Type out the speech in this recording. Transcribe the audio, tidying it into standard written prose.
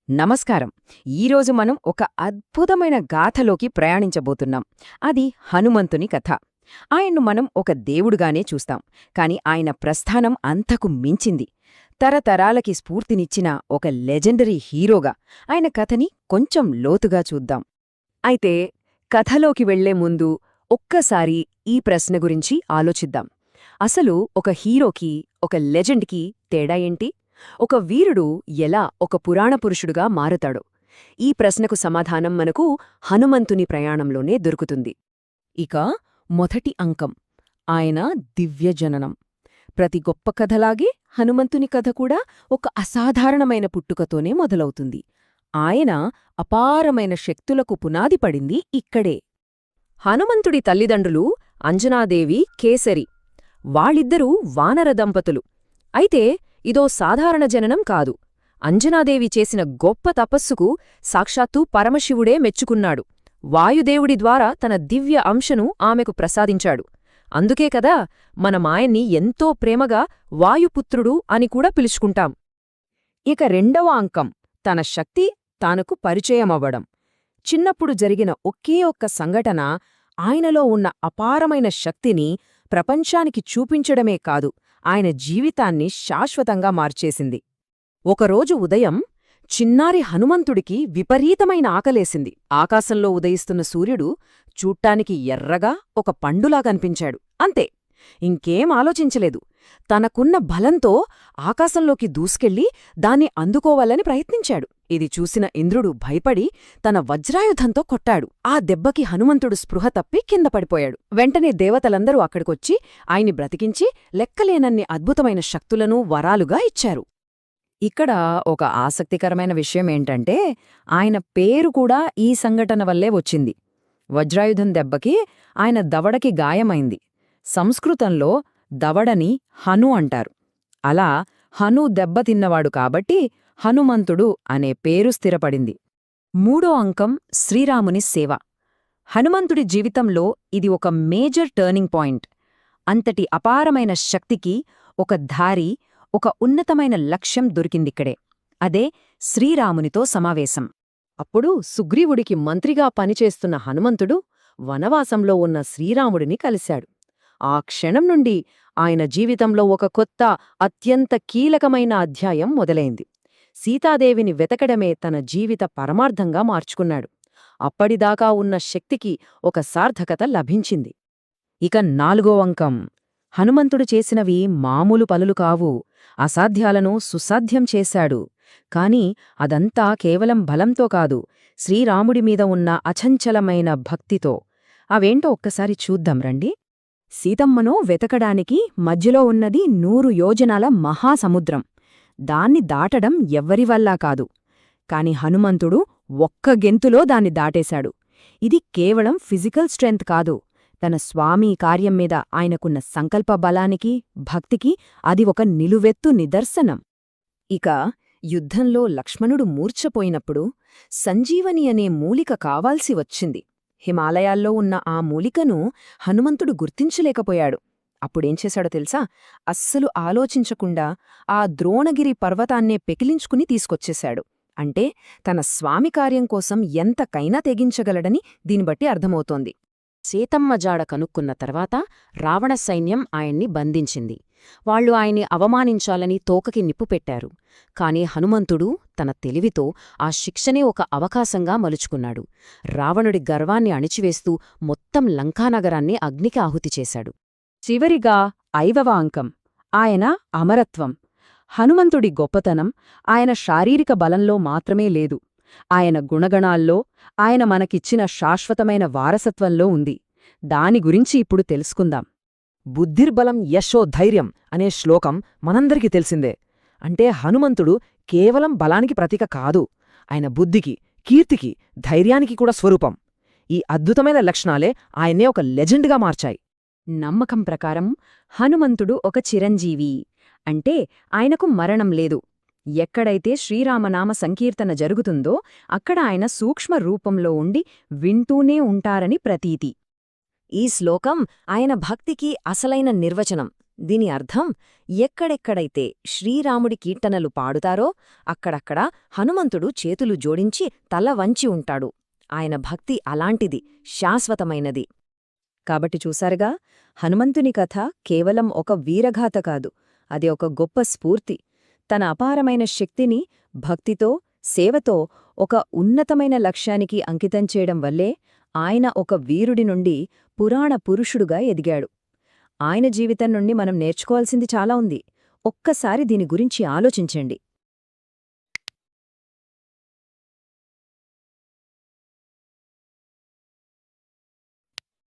నమస్కారం. ఈరోజు మనం ఒక అద్భుతమైన గాథలోకి ప్రయాణించబోతున్నాం. అది హనుమంతుని కథ. ఆయన్ను మనం ఒక దేవుడుగానే చూస్తాం, కాని ఆయన ప్రస్థానం అంతకు మించింది. తరతరాలకి స్ఫూర్తినిచ్చిన ఒక లెజెండరీ హీరోగా ఆయన కథని కొంచెం లోతుగా చూద్దాం. అయితే కథలోకి వెళ్లే ముందు ఒక్కసారి ఈ ప్రశ్న గురించి ఆలోచిద్దాం. అసలు ఒక హీరోకి, ఒక లెజెండ్కి తేడా ఏంటి? ఒక వీరుడు ఎలా ఒక పురాణ పురుషుడుగా మారుతాడో? ఈ ప్రశ్నకు సమాధానం మనకు హనుమంతుని ప్రయాణంలోనే దొరుకుతుంది. ఇక మొదటి అంకం, ఆయన దివ్యజననం. ప్రతి గొప్ప కథలాగే హనుమంతుని కథ కూడా ఒక అసాధారణమైన పుట్టుకతోనే మొదలవుతుంది. ఆయన అపారమైన శక్తులకు పునాది పడింది ఇక్కడే. హనుమంతుడి తల్లిదండ్రులు అంజనాదేవి, కేసరి. వాళ్ళిద్దరూ వానర దంపతులు. అయితే ఇదో సాధారణ జననం కాదు. అంజనాదేవి చేసిన గొప్ప తపస్సుకు సాక్షాత్తూ పరమశివుడే మెచ్చుకున్నాడు. వాయుదేవుడి ద్వారా తన దివ్య అంశను ఆమెకు ప్రసాదించాడు. అందుకే కదా మనమాయన్ని ఎంతో ప్రేమగా వాయుపుత్రుడు అని కూడా పిలుచుకుంటాం. ఇక రెండవ అంకం, తన శక్తి తానుకు పరిచయమవ్వడం. చిన్నప్పుడు జరిగిన ఒకే ఒక్క సంఘటన ఆయనలో ఉన్న అపారమైన శక్తిని ప్రపంచానికి చూపించడమే కాదు, ఆయన జీవితాన్ని శాశ్వతంగా మార్చేసింది. ఒకరోజు ఉదయం చిన్నారి హనుమంతుడికి విపరీతమైన ఆకలేసింది. ఆకాశంలో ఉదయిస్తున్న సూర్యుడు చూట్టానికి ఎర్రగా ఒక పండులా కనిపించాడు. అంతే, ఇంకేం ఆలోచించలేదు. తనకున్న బలంతో ఆకాశంలోకి దూసుకెళ్లి దాన్ని అందుకోవాలని ప్రయత్నించాడు. ఇది చూసిన ఇంద్రుడు భయపడి తన వజ్రాయుధంతో కొట్టాడు. ఆ దెబ్బకి హనుమంతుడు స్పృహ తప్పి కింద పడిపోయాడు. వెంటనే దేవతలందరూ అక్కడికొచ్చి ఆయన్ని బ్రతికించి లెక్కలేనన్ని అద్భుతమైన శక్తులను వరాలుగా ఇచ్చారు. ఇక్కడ ఒక ఆసక్తికరమైన విషయమేంటంటే, ఆయన పేరు కూడా ఈ సంఘటన వల్లే వచ్చింది. వజ్రాయుధం దెబ్బకి ఆయన దవడకి గాయమైంది. సంస్కృతంలో దవడని హను అంటారు. అలా హను దెబ్బతిన్నవాడు కాబట్టి హనుమంతుడు అనే పేరు స్థిరపడింది. మూడో అంకం, శ్రీరాముని సేవ. హనుమంతుడి జీవితంలో ఇది ఒక మేజర్ టర్నింగ్ పాయింట్. అంతటి అపారమైన శక్తికి ఒక దారి, ఒక ఉన్నతమైన లక్ష్యం దొరికిందిక్కడే. అదే శ్రీరామునితో సమావేశం. అప్పుడు సుగ్రీవుడికి మంత్రిగా పనిచేస్తున్న హనుమంతుడు వనవాసంలో ఉన్న శ్రీరాముడిని కలిశాడు. ఆ క్షణం నుండి ఆయన జీవితంలో ఒక కొత్త, అత్యంత కీలకమైన అధ్యాయం మొదలైంది. సీతాదేవిని వెతకడమే తన జీవిత పరమార్థంగా మార్చుకున్నాడు. అప్పటిదాకా ఉన్న శక్తికి ఒక సార్థకత లభించింది. ఇక నాలుగో అంకం, హనుమంతుడు చేసినవి మామూలు పనులు కావు. అసాధ్యాలను సుసాధ్యం చేశాడు. కాని అదంతా కేవలం బలంతో కాదు, శ్రీరాముడి మీద ఉన్న అచంచలమైన భక్తితో. అవేంటో ఒక్కసారి చూద్దాం రండి. సీతమ్మను వెతకడానికి మధ్యలో ఉన్నది 100 యోజనాల మహాసముద్రం. దాన్ని దాటడం ఎవ్వరివల్లా కాదు. కాని హనుమంతుడు ఒక్క గెంతులో దాన్ని దాటేశాడు. ఇది కేవలం ఫిజికల్ స్ట్రెంగ్త్ కాదు, తన స్వామి కార్యం మీద ఆయనకున్న సంకల్ప బలానికి, భక్తికి అది ఒక నిలువెత్తు నిదర్శనం. ఇక యుద్ధంలో లక్ష్మణుడు మూర్ఛపోయినప్పుడు సంజీవని అనే మూలిక కావాల్సి వచ్చింది. హిమాలయాల్లో ఉన్న ఆ మూలికను హనుమంతుడు గుర్తించలేకపోయాడు. అప్పుడేం చేశాడో తెలుసా? అస్సలు ఆలోచించకుండా ఆ ద్రోణగిరి పర్వతాన్నే పెకిలించుకుని తీసుకొచ్చేశాడు. అంటే తన స్వామి కార్యం కోసం ఎంతకైనా తెగించగలడని దీనిబట్టి అర్థమవుతోంది. సీతమ్మ జాడ కనుక్కున్న తర్వాత రావణ సైన్యం ఆయన్ని బంధించింది. వాళ్లు ఆయన్ని అవమానించాలని తోకకి నిప్పు పెట్టారు. కాని హనుమంతుడు తన తెలివితో ఆ శిక్షనే ఒక అవకాశంగా మలుచుకున్నాడు. రావణుడి గర్వాన్ని అణిచివేస్తూ మొత్తం లంకానగరాన్ని అగ్నికి ఆహుతి చేశాడు. చివరిగా 5వ అంకం, ఆయన అమరత్వం. హనుమంతుడి గొప్పతనం ఆయన శారీరక బలంలో మాత్రమే లేదు, ఆయన గుణగణాల్లో, ఆయన మనకిచ్చిన శాశ్వతమైన వారసత్వంలో ఉంది. దాని గురించి ఇప్పుడు తెలుసుకుందాం. బుద్ధిర్బలం యశో ధైర్యం అనే శ్లోకం మనందరికీ తెలిసిందే. అంటే హనుమంతుడు కేవలం బలానికి ప్రతీక కాదు, ఆయన బుద్ధికి, కీర్తికి, ధైర్యానికి కూడా స్వరూపం. ఈ అద్భుతమైన లక్షణాలే ఆయన్నే ఒక లెజెండ్గా మార్చాయి. నమ్మకం ప్రకారం హనుమంతుడు ఒక చిరంజీవి. అంటే ఆయనకు మరణం లేదు. ఎక్కడైతే శ్రీరామనామ సంకీర్తన జరుగుతుందో అక్కడ ఆయన సూక్ష్మ రూపంలో ఉండి వింటూనే ఉంటారని ప్రతీతి. ఈ శ్లోకం ఆయన భక్తికి అసలైన నిర్వచనం. దీని అర్థం ఎక్కడెక్కడైతే శ్రీరాముడి కీర్తనలు పాడుతారో అక్కడక్కడ హనుమంతుడు చేతులు జోడించి తల వంచి ఉంటాడు. ఆయన భక్తి అలాంటిది, శాశ్వతమైనది. కాబట్టి చూశారుగా, హనుమంతుని కథ కేవలం ఒక వీరగాథ కాదు, అది ఒక గొప్ప స్ఫూర్తి. తన అపారమైన శక్తిని భక్తితో, సేవతో ఒక ఉన్నతమైన లక్ష్యానికి అంకితం చేయడం వల్లే ఆయన ఒక వీరుడి నుండి పురాణ పురుషుడుగా ఎదిగాడు. ఆయన జీవితం నుండి మనం నేర్చుకోవాల్సింది చాలా ఉంది. ఒక్కసారి దీని గురించి ఆలోచించండి.